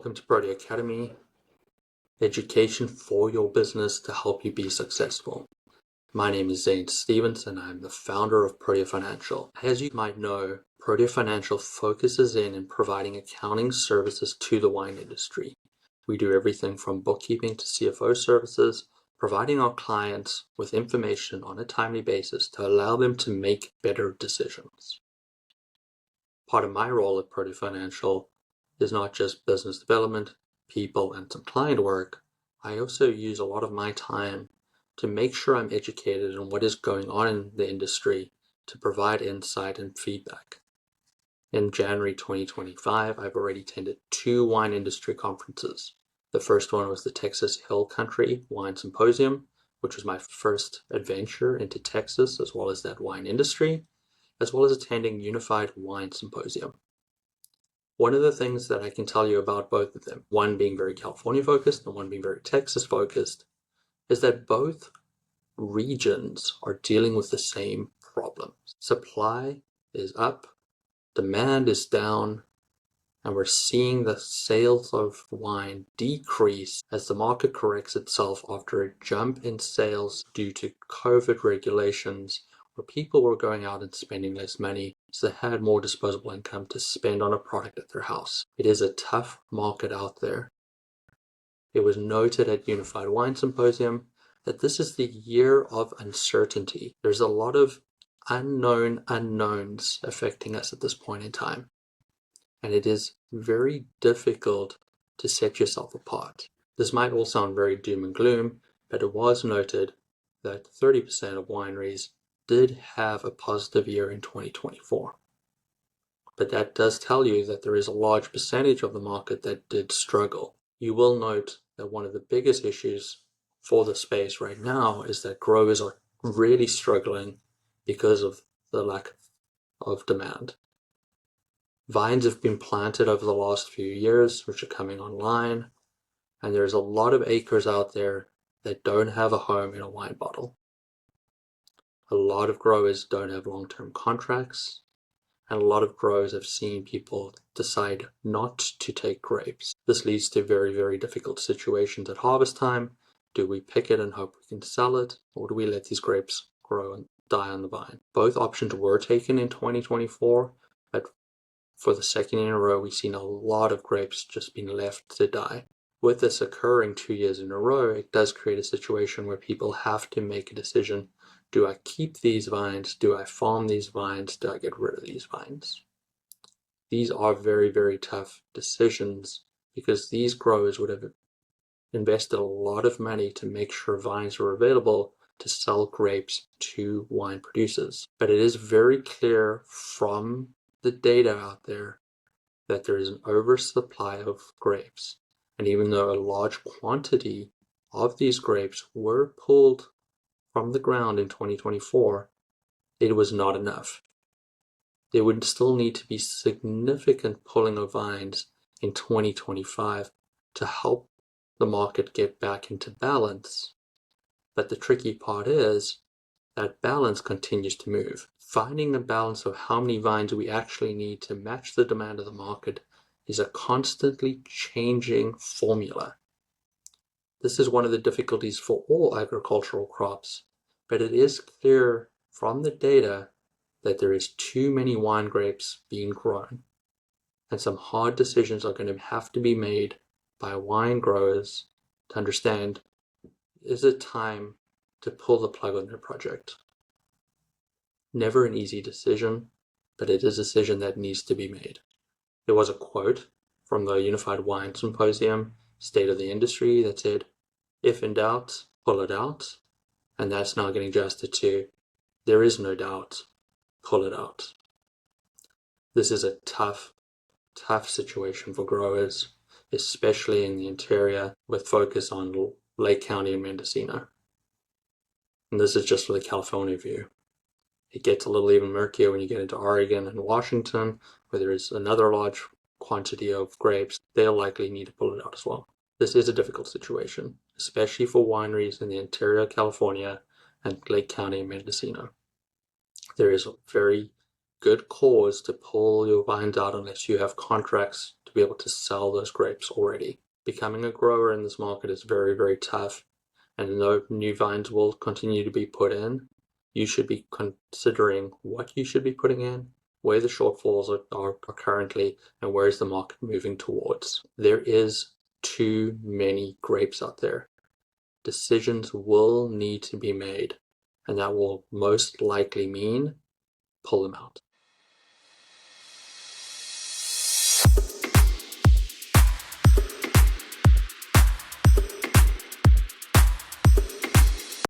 Welcome to Brody Academy, education for your business to help you be successful. My name is Zane Stevens and I'm the founder of Protea Financial. As you might know, Protea Financial focuses in providing accounting services to the wine industry. We do everything from bookkeeping to CFO services, providing our clients with information on a timely basis to allow them to make better decisions. Part of my role at Protea Financial is not just business development, people, and some client work. I also use a lot of my time to make sure I'm educated on what is going on in the industry to provide insight and feedback. In January 2025, I've already attended 2 wine industry conferences. The first one was the Texas Hill Country Wine Symposium, which was my first adventure into Texas as well as that wine industry, as well as attending Unified Wine Symposium. One of the things that I can tell you about both of them, one being very California focused and one being very Texas focused, is that both regions are dealing with the same problems. Supply is up, demand is down, and we're seeing the sales of wine decrease as the market corrects itself after a jump in sales due to COVID regulations, where people were going out and spending less money, so they had more disposable income to spend on a product at their house. It is a tough market out there. It was noted at Unified Wine Symposium that this is the year of uncertainty. There's a lot of unknown unknowns affecting us at this point in time. And it is very difficult to set yourself apart. This might all sound very doom and gloom, but it was noted that 30% of wineries did have a positive year in 2024. But that does tell you that there is a large percentage of the market that did struggle. You will note that one of the biggest issues for the space right now is that growers are really struggling because of the lack of demand. Vines have been planted over the last few years, which are coming online, and there's a lot of acres out there that don't have a home in a wine bottle. A lot of growers don't have long-term contracts, and a lot of growers have seen people decide not to take grapes. This leads to very, very difficult situations at harvest time. Do we pick it and hope we can sell it, or do we let these grapes grow and die on the vine? Both options were taken in 2024, but for the second year in a row, we've seen a lot of grapes just being left to die. With this occurring 2 years in a row, it does create a situation where people have to make a decision. Do I keep these vines? Do I farm these vines? Do I get rid of these vines? These are very, very tough decisions because these growers would have invested a lot of money to make sure vines were available to sell grapes to wine producers. But it is very clear from the data out there that there is an oversupply of grapes. And even though a large quantity of these grapes were pulled from the ground in 2024, it was not enough. There would still need to be significant pulling of vines in 2025 to help the market get back into balance. But the tricky part is that balance continues to move. Finding a balance of how many vines we actually need to match the demand of the market is a constantly changing formula. This is one of the difficulties for all agricultural crops, but it is clear from the data that there is too many wine grapes being grown, and some hard decisions are going to have to be made by wine growers to understand, is it time to pull the plug on their project? Never an easy decision, but it is a decision that needs to be made. There was a quote from the Unified Wine Symposium, State of the Industry, that said, if in doubt, pull it out. And that's now getting adjusted to, there is no doubt, pull it out. This is a tough situation for growers, especially in the interior, with focus on Lake County and Mendocino. And this is just for the California view. It gets a little even murkier when you get into Oregon and Washington, where there is another large quantity of grapes. They'll likely need to pull it out as well. This is a difficult situation, especially for wineries in the interior of California and Lake County and Mendocino. There is a very good cause to pull your vines out unless you have contracts to to be able to sell those grapes already. Becoming a grower in this market is very, very tough, and though new vines will continue to be put in, you should be considering what you should be putting in, where the shortfalls are currently, and where is the market moving towards. There is too many grapes out there. Decisions will need to be made, and that will most likely mean pull them out.